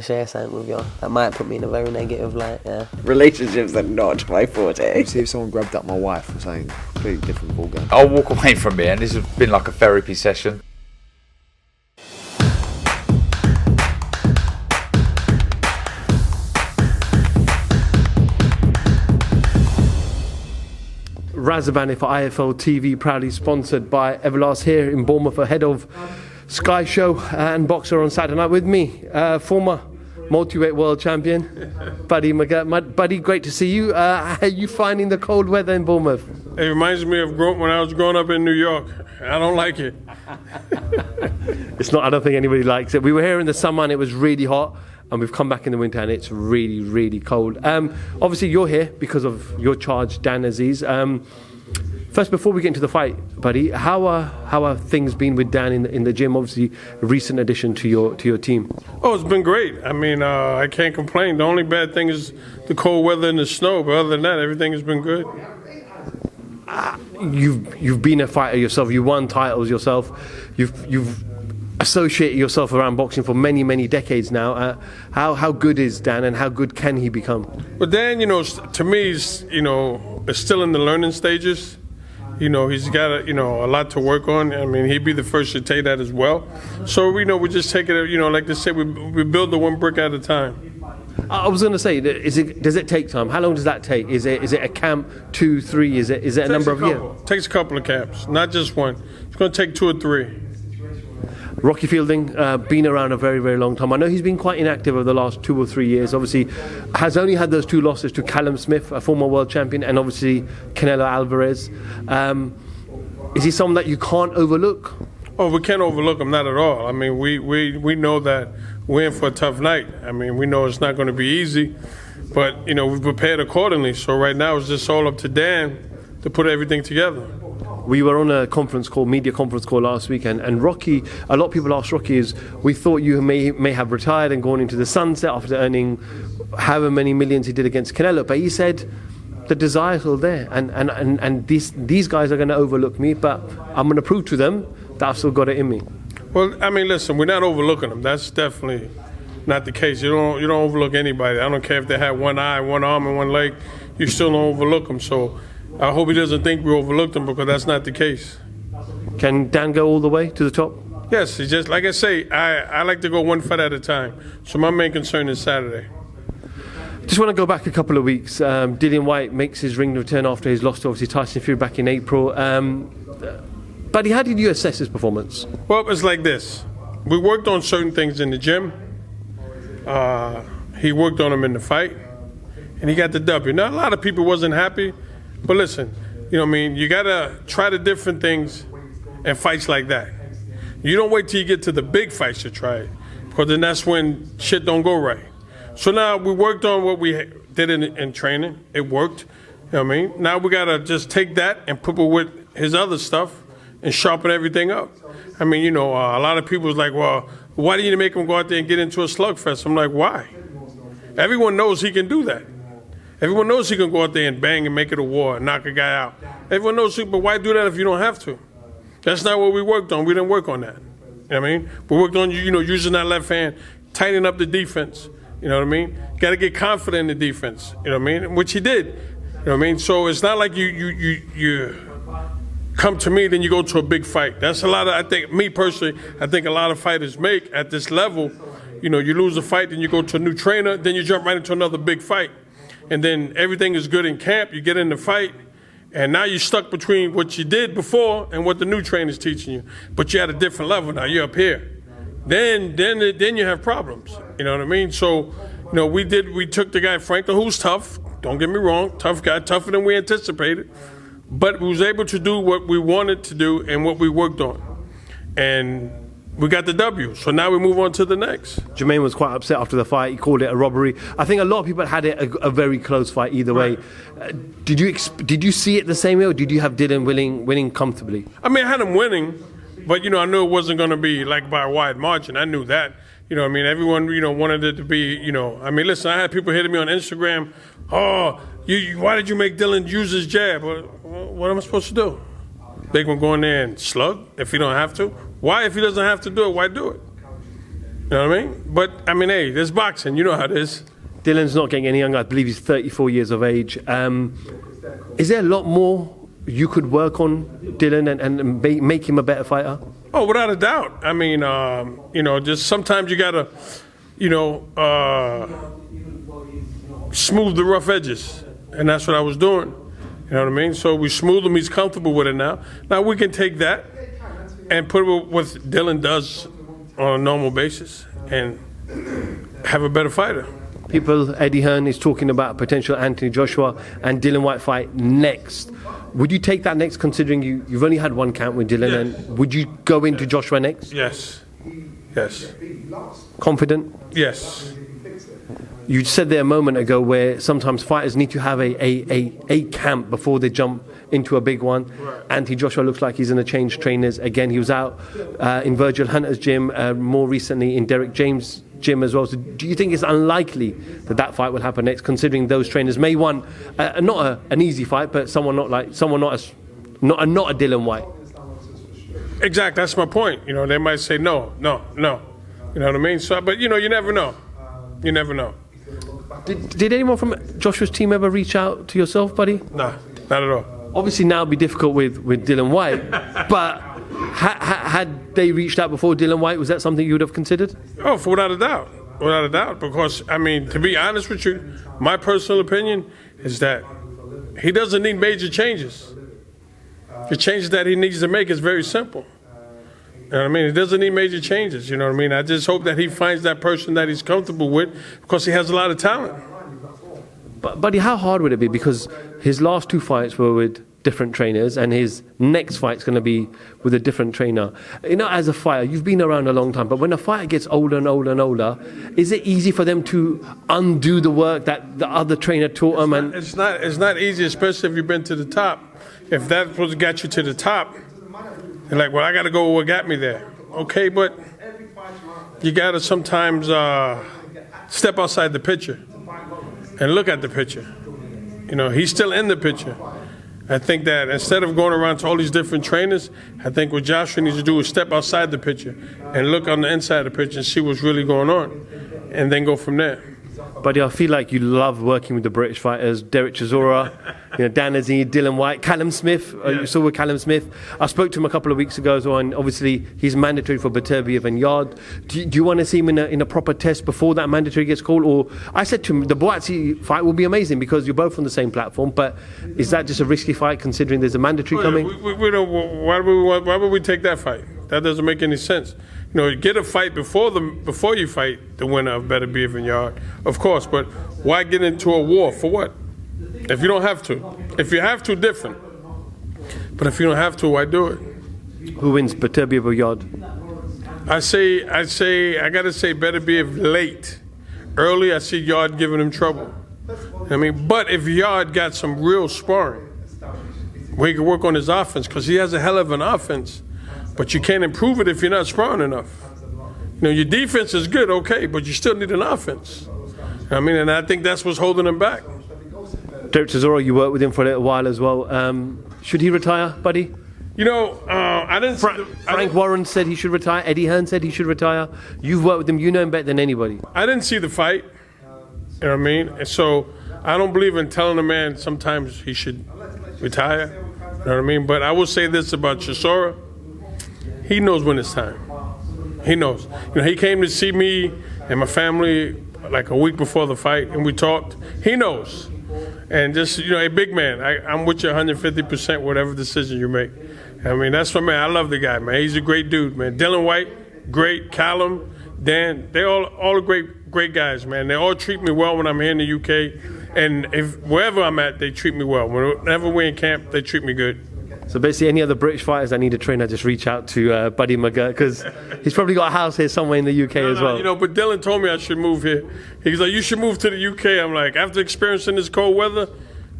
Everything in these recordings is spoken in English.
to share something with you. That might put me in a very negative light, yeah. Relationships are not my forte. See if someone grabbed up my wife or something, completely different ballgame. I'll walk away from here, and this has been like a therapy session. Razabani for IFL TV, proudly sponsored by Everlast here in Bournemouth, ahead of Sky Show and Boxer on Saturday night with me, former multi-weight world champion, Buddy McGIRT. Buddy, great to see you. How are you finding the cold weather in Bournemouth? It reminds me of when I was growing up in New York. I don't like it. It's not, I don't think anybody likes it. We were here in the summer and it was really hot, and we've come back in the winter and it's really, really cold. Obviously you're here because of your charge, Dan AZEEZ. First, before we get into the fight, Buddy, how are things been with Dan in the gym? Obviously, a recent addition to your team. Oh, it's been great. I mean, I can't complain. The only bad thing is the cold weather and the snow, but other than that, everything has been good. You've been a fighter yourself. You won titles yourself. You've associated yourself around boxing for many, many decades now. How good is Dan, and how good can he become? Well, Dan, to me, is still in the learning stages. He's got a lot to work on. I mean, he'd be the first to take that as well. So we just take it. Like they say, we build the one brick at a time. I was going to say, does it take time? How long does that take? Is it a camp, 2, 3? Is it a number of years? It takes a couple of camps, not just one. It's going to take 2 or 3. Rocky Fielding, been around a very, very long time. I know he's been quite inactive over the last 2 or 3 years. Obviously, has only had those 2 losses to Callum Smith, a former world champion, and obviously Canelo Alvarez. Is he someone that you can't overlook? Oh, we can't overlook him, not at all. I mean, we know that we're in for a tough night. I mean, we know it's not going to be easy, but we've prepared accordingly. So right now it's just all up to Dan to put everything together. We were on a media conference call last week, and Rocky, a lot of people asked Rocky, we thought you may have retired and gone into the sunset after earning however many millions he did against Canelo, but he said the desire is still there, and these guys are going to overlook me, but I'm going to prove to them that I've still got it in me. Well, I mean, listen, we're not overlooking them. That's definitely not the case. You don't overlook anybody. I don't care if they have one eye, one arm, and one leg. You still don't overlook them. So I hope he doesn't think we overlooked him, because that's not the case. Can Dan go all the way to the top? Yes, it's just like I say, I like to go one fight at a time. So my main concern is Saturday. Just want to go back a couple of weeks. Dillian Whyte makes his ring return after his loss to obviously Tyson Fury back in April. Buddy, how did you assess his performance? Well, it's like this. We worked on certain things in the gym. He worked on them in the fight, and he got the W. Now, a lot of people wasn't happy, but listen, you got to try the different things in fights like that. You don't wait till you get to the big fights to try it, because then that's when shit don't go right. So now we worked on what we did in training. It worked. Now we got to just take that and put it with his other stuff and sharpen everything up. A lot of people was like, well, why do you make him go out there and get into a slugfest? I'm like, why? Everyone knows he can do that. Everyone knows he can go out there and bang and make it a war and knock a guy out. Everyone knows, but why do that if you don't have to? That's not what we worked on. We didn't work on that. We worked on, using that left hand, tightening up the defense. Got to get confident in the defense. Which he did. So it's not like you come to me, then you go to a big fight. That's a lot of, I think a lot of fighters make at this level. You lose a fight, then you go to a new trainer, then you jump right into another big fight. And then everything is good in camp, you get in the fight, and now you're stuck between what you did before and what the new trainer's teaching you. But you're at a different level now, you're up here. Then you have problems, So, we took the guy Franklin, who's tough, don't get me wrong, tough guy, tougher than we anticipated. But we was able to do what we wanted to do and what we worked on. And we got the W, so now we move on to the next. Jermaine was quite upset after the fight. He called it a robbery. I think a lot of people had it a very close fight either way. Did you see it the same way, or did you have Dillian winning comfortably? I had him winning, but I knew it wasn't going to be like by a wide margin. I knew that. Everyone wanted it to be. Listen, I had people hitting me on Instagram. Oh, why did you make Dillian use his jab? What am I supposed to do? Make him go in there and slug if he don't have to? Why, if he doesn't have to do it, why do it? You know what I mean? But, I mean, hey, there's boxing. You know how it is. Dylan's not getting any younger. I believe he's 34 years of age. Is there a lot more you could work on Dylan and make him a better fighter? Oh, without a doubt. I mean, you know, just sometimes you got to, you know, smooth the rough edges. And that's what I was doing. You know what I mean? So we smooth him. He's comfortable with it now. Now we can take that and put it with what Dylan does on a normal basis and have a better fighter. People, Eddie Hearn is talking about a potential Anthony Joshua and Dylan White fight next. Would you take that next, considering you've only had one count with Dylan? Yes. And would you go into Joshua next? Yes. Yes. Confident? Yes. You said there a moment ago where sometimes fighters need to have a camp before they jump into a big one. Right. Anthony Joshua looks like he's going to change trainers again. He was out in Virgil Hunter's gym, more recently in Derek James' gym as well. So do you think it's unlikely that fight will happen next, considering those trainers may want not an easy fight, but someone not a Dylan White? Exactly. That's my point. You know, they might say no. You know what I mean? So, but you know, you never know. You never know. Did anyone from Joshua's team ever reach out to yourself, buddy? No, not at all. Obviously now it'd be difficult with Dylan White, but had they reached out before Dylan White, was that something you would have considered? Oh, without a doubt. Without a doubt. Because, I mean, to be honest with you, my personal opinion is that he doesn't need major changes. The changes that he needs to make is very simple. You know what I mean? He doesn't need major changes, you know what I mean? I just hope that he finds that person that he's comfortable with, because he has a lot of talent. But, buddy, how hard would it be? Because his last two fights were with different trainers, and his next fight's going to be with a different trainer. You know, as a fighter, you've been around a long time, but when a fighter gets older and older and older, is it easy for them to undo the work that the other trainer taught them? It's not easy, especially if you've been to the top. If that's what got you to the top, you're like, well, I got to go with what got me there. Okay, but you got to sometimes step outside the picture and look at the picture. You know, he's still in the picture. I think that instead of going around to all these different trainers, I think what Joshua needs to do is step outside the picture and look on the inside of the picture and see what's really going on, and then go from there. Buddy, I feel like you love working with the British fighters, Derek Chisora, Dan AZEEZ, Dylan White, Callum Smith. You saw with Callum Smith. I spoke to him a couple of weeks ago as well, and obviously he's mandatory for Beterbiev and Yard. Do you want to see him in a proper test before that mandatory gets called? Or I said to him, the Buatsi fight will be amazing because you're both on the same platform, but is that just a risky fight considering there's a mandatory coming? We don't, why would we take that fight? That doesn't make any sense. You know, get a fight before you fight the winner of Beterbiev and Yard, of course. But why get into a war for what? If you don't have to, if you have to, different. But if you don't have to, why do it? Who wins, Beterbiev or Yard? I gotta say Beterbiev late. Early, I see Yard giving him trouble. I mean, but if Yard got some real sparring, where he can work on his offense, because he has a hell of an offense. But you can't improve it if you're not sparring enough. You know, your defense is good, okay, but you still need an offense. I mean, and I think that's what's holding him back. Derek Chisora, you worked with him for a little while as well. Should he retire, buddy? You know, I didn't. Frank Warren said he should retire. Eddie Hearn said he should retire. You've worked with him. You know him better than anybody. I didn't see the fight. You know what I mean? And so I don't believe in telling a man sometimes he should retire. You know what I mean? But I will say this about Chisora. He knows when it's time. He knows. You know, he came to see me and my family like a week before the fight, and we talked. He knows. And just, you know, a big man. I'm with you 150% whatever decision you make. I mean, that's my man. I love the guy, man. He's a great dude, man. Dylan White, great. Callum, Dan, they all great guys, man. They all treat me well when I'm here in the UK. And if wherever I'm at, they treat me well. Whenever we're in camp, they treat me good. So basically, any other British fighters that need a trainer, just reach out to Buddy McGIRT, because he's probably got a house here somewhere in the UK as well. You know, but Dylan told me I should move here. He's like, you should move to the UK. I'm like, after experiencing this cold weather,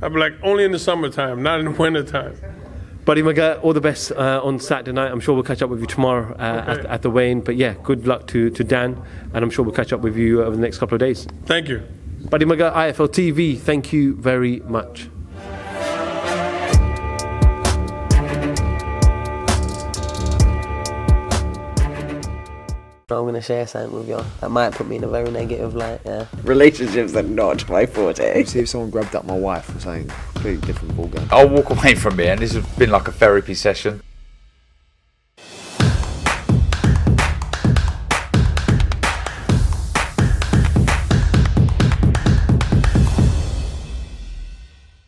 I'd be like, only in the summertime, not in the wintertime. Buddy McGIRT, all the best on Saturday night. I'm sure we'll catch up with you tomorrow at the weigh-in. But yeah, good luck to Dan, and I'm sure we'll catch up with you over the next couple of days. Thank you. Buddy McGIRT, IFL TV, thank you very much. I'm gonna share something with you that might put me in a very negative light. Yeah. Relationships are not my forte. See if someone grabbed up my wife or something completely different ballgame. I'll walk away from it, and this has been like a therapy session.